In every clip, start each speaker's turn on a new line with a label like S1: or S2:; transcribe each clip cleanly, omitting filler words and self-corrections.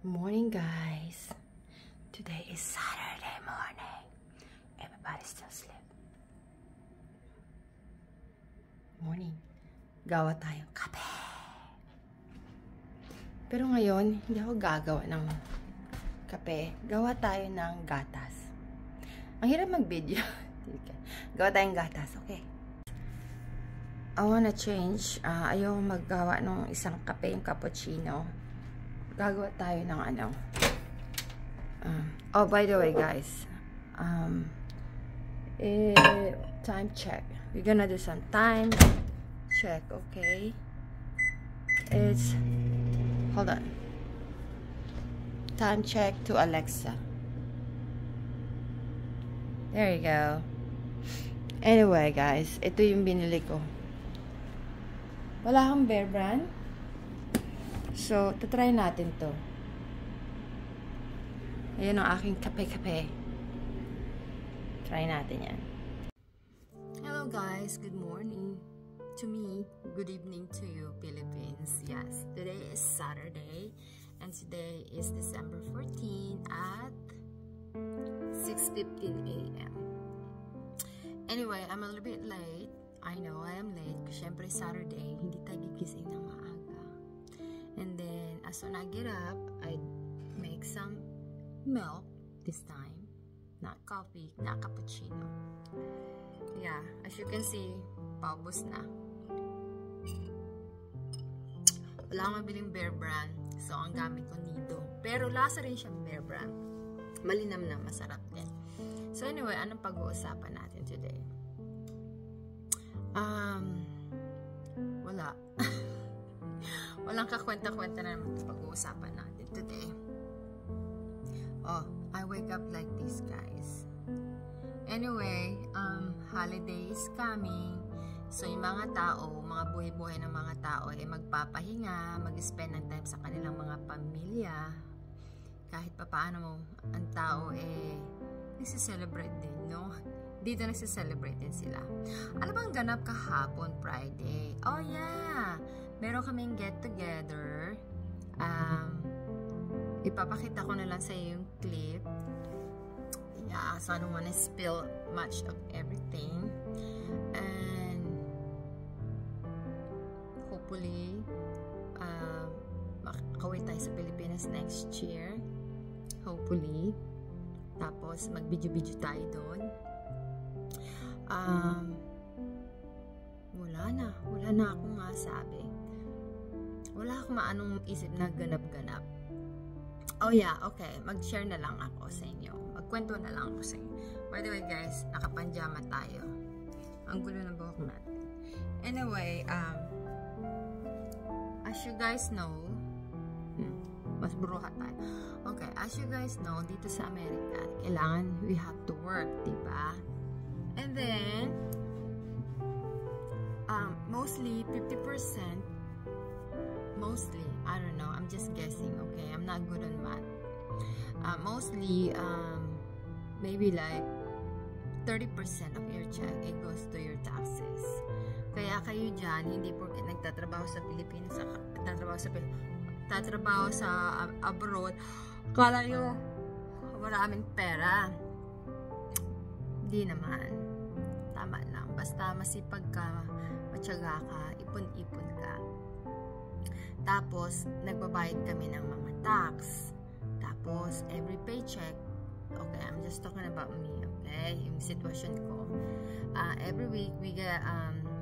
S1: Morning, guys. Today is Saturday morning. Everybody's still asleep. Morning. Gawa tayong kape. Pero ngayon, hindi ako gagawa ng kape. Gawa tayo ng gatas. Ang hirap mag-video. Gawa tayong gatas, okay? I wanna change. Ayaw maggawa ng isang kape, yung cappuccino. Gagawa tayo ng ano. Oh, by the way, guys. Time check. We're gonna do some time check, okay? It's... Hold on. Time check to Alexa. There you go. Anyway, guys. Ito yung binili ko. Wala kang Bear Brand. So, tatry natin to. Ayan ang aking kape-kape. Try natin yan. Hello guys, good morning to me. Good evening to you, Philippines. Yes, today is Saturday. And today is December 14 at 6:15 a.m. Anyway, I'm a little bit late. I know I am late. Kasi syempre Saturday, hindi tayo gigising ng maaga. And then, as soon as I get up, I make some milk this time. Not coffee, not cappuccino. Yeah, as you can see, paubos na. Wala akong mabiling Bear Brand. So, ang gamit ko Nido. Pero lasa rin siyang Bear Brand. Malinam na, masarap din. So, anyway, anong pag-uusapan natin today? Wala. Walang kakwenta-kwenta na naman pag-uusapan natin today. Oh, I wake up like this, guys. Anyway, holiday is coming. So, yung mga tao, mga buhay-buhay ng mga tao, ay magpapahinga, mag-spend ng time sa kanilang mga pamilya. Kahit pa paano ang tao, nagsiselebrate din, no? Dito nagsiselebrate din sila. Ano bang ganap kahapon, Friday? Oh, yeah! Meron kaming get-together. Ipapakita ko na lang sa iyo yung clip. Yeah, so I don't wanna spill much of everything. And hopefully, makakawin tayo sa Pilipinas next year. Hopefully. Tapos, mag-video-video tayo doon. Wala na akong masabi. Wala akong maanong isip na ganap-ganap. Oh yeah, okay. Mag-share na lang ako sa inyo. Magkwento na lang ako sa inyo. By the way, guys, nakapanjama tayo. Ang gulo ng buhok natin. Anyway, as you guys know, mas bruha tayo. Okay, as you guys know, dito sa Amerika, kailangan we have to work, diba? And then, mostly 50%, mostly, I don't know, I'm just guessing, okay? I'm not good on math. Mostly, maybe like 30% of your check, it goes to your taxes. Kaya kayo dyan, hindi porket nagtatrabaho sa Pilipinas, tatrabaho sa abroad, kala nyo maraming pera. Hindi naman. Tama lang. Basta masipag ka, matyaga ka, ipon-ipon ka. Tapos, nagbabayad kami ng mga tax. Tapos, every paycheck, okay, I'm just talking about me, okay? Yung sitwasyon ko. Every week, we get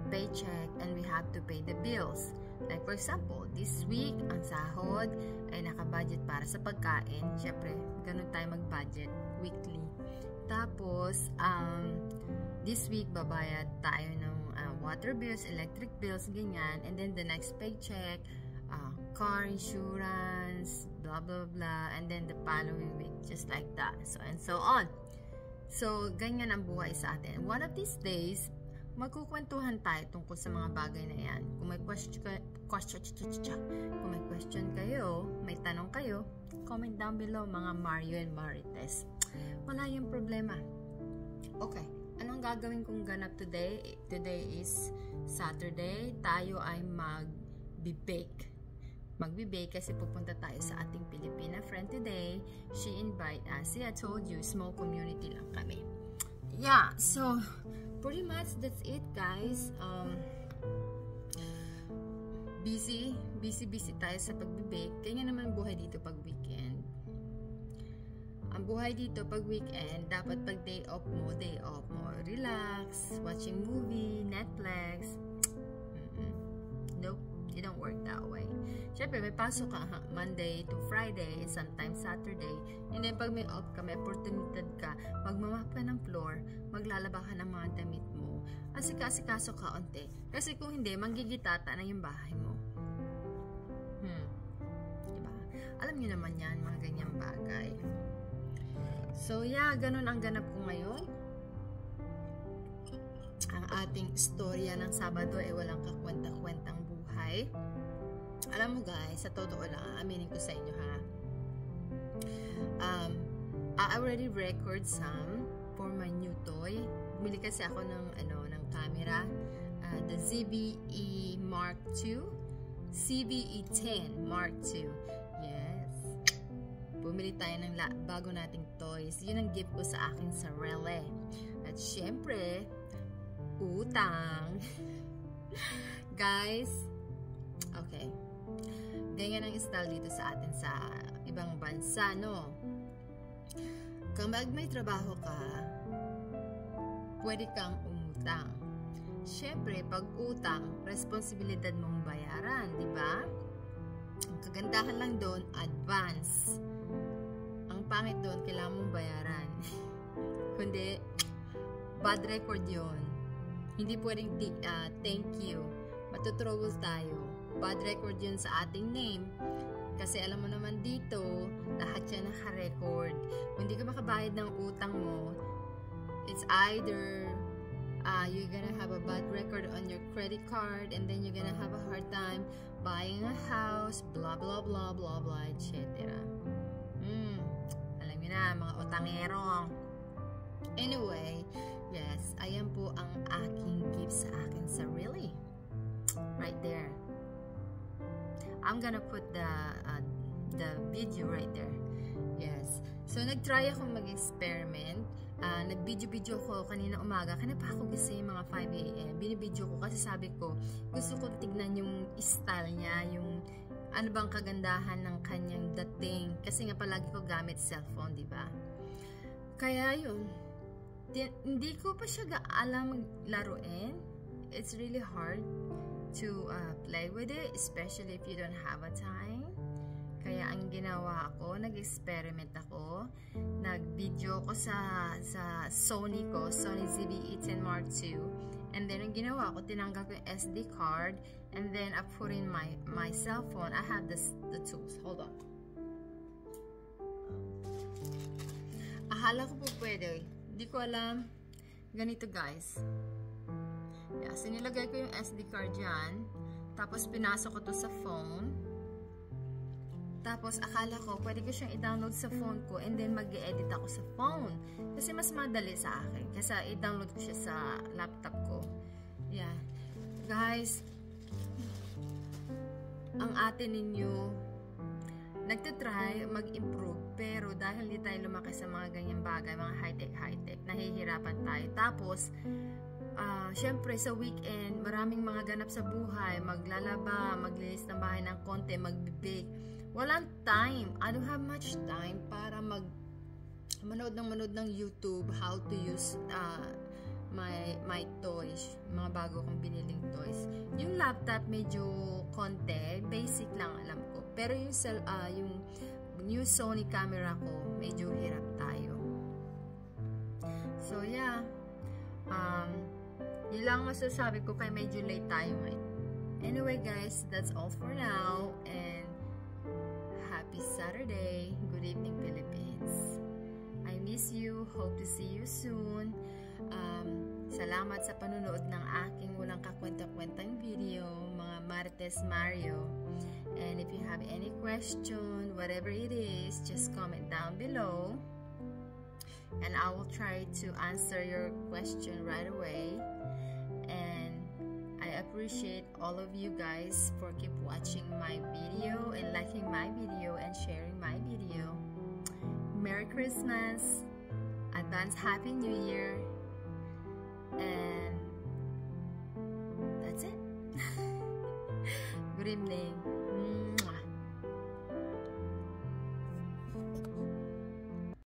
S1: paycheck and we have to pay the bills. Like, for example, this week, ang sahod ay nakabudget para sa pagkain. Siyempre, ganun tayo mag-budget weekly. Tapos, this week, babayad tayo ng water bills, electric bills, ganyan. And then, the next paycheck, car insurance, blah, blah, blah. And then, the following week, just like that. So, and so on. So, ganyan ang buhay sa atin. One of these days, magkukwentuhan tayo tungkol sa mga bagay na yan. Kung may question kayo, may tanong kayo, comment down below, mga Mario and Marites. Wala yung problema. Okay, anong gagawin kong ganap today? Today is Saturday. Tayo ay mag-bake. magbe-bake kasi pupunta tayo sa ating Filipina friend today. She invite us. See, I told you, small community lang kami. Yeah, so pretty much that's it, guys. Busy tayo sa pagbe-bake. Kaya naman buhay dito pag weekend. Ang buhay dito pag weekend, dapat pag day off mo, relax, watching movie, Netflix. Nope, it don't work that way. Siyempre, may pasok ka Monday to Friday, sometimes Saturday. And then, pag may off ka, may opportunity ka, magmamap ka ng floor, maglalaba ka ng mga damit mo, asikaso ka onte. Kasi kung hindi, manggigitata na yung bahay mo. Diba? Alam niyo naman yan, mga ganyang bagay. So, yeah, ganun ang ganap ko ngayon. Ang ating istorya ng Sabado ay walang kakwenta-kwentang buhay. Alam mo guys, sa totoo lang, aminin ko sa inyo ha. I already record some for my new toy. Bumili kasi ako ng camera, the ZVE Mark II, CVE10 Mark II. Yes. Bumili tayo ng bago nating toys. Yun ang gift ko sa aking sarili. At syempre, utang. Guys, okay. Ganyan ang style dito sa atin sa ibang bansa, no? Kapag may trabaho ka, pwede kang umutang. Siyempre, pag utang, responsibilidad mong bayaran, di ba? Ang kagandahan lang doon, advance. Ang pangit doon, kailangan mong bayaran. Kundi, bad record yun. Hindi pwedeng thank you. Matutrouble tayo. Bad record yun sa ating name. Kasi alam mo naman dito, lahat yan naka-record. Kung hindi ka makabayad ng utang mo, it's either you're gonna have a bad record on your credit card, and then you're gonna have a hard time buying a house, blah blah blah blah blah, etc. Alam niyo na, mga utangero. Anyway, yes, ayan po ang aking gift sa akin sarili. Right there. I'm gonna put the video right there. Yes. So, nag-try akong mag-experiment. Nag-video ko kanina umaga. Kanina pa ako gising mga 5 a.m. Binibidyo ko kasi sabi ko, gusto ko tignan yung style niya, yung ano bang kagandahan ng kanyang dating. Kasi nga palagi ko gamit cellphone, di ba? Kaya yun. Hindi ko pa siya alam laruin. It's really hard to play with it, especially if you don't have a time. Kaya ang ginawa ko, nag-experiment ako, nag-video ko sa Sony ko, Sony ZVE10 Mark II, and then ang ginawa ko, tinanggal ko yung SD card, and then I put in my cell phone. I have the tools. Hold on. Akala ko po pwede. Hindi ko alam. Ganito guys. Yeah, so nilagay ko yung SD card dyan. Tapos pinasok ko to sa phone. Tapos akala ko pwede ko siyang i-download sa phone ko, and then mag-e-edit ako sa phone. Kasi mas madali sa akin. Kasi i-download ko siya sa laptop ko. Yeah. Guys, ang atin ninyo nagtatry mag-improve, pero dahil hindi tayo lumaki sa mga ganyang bagay, mga high-tech, nahihirapan tayo. Tapos, syempre sa weekend, maraming mga ganap sa buhay, maglalaba, maglinis ng bahay ng konti, mag-bake. Walang time. I don't have much time para manood ng YouTube, how to use my toys, mga bago kong biniling toys. Yung laptop medyo konti, basic lang alam ko. Pero yung new Sony camera ko, medyo hirap tayo. So yeah, yun lang masasabi ko, kaya medyo late tayo ngayon. Anyway guys, that's all for now, and happy Saturday. Good evening, Philippines. I miss you. Hope to see you soon. Salamat sa panunood ng aking walang kakwenta-kwentang video, mga Martes Mario. And if you have any question, whatever it is, just comment down below. And I will try to answer your question right away. And I appreciate all of you guys for keep watching my video and liking my video and sharing my video. Merry Christmas, advance Happy New Year, and that's it. Good evening.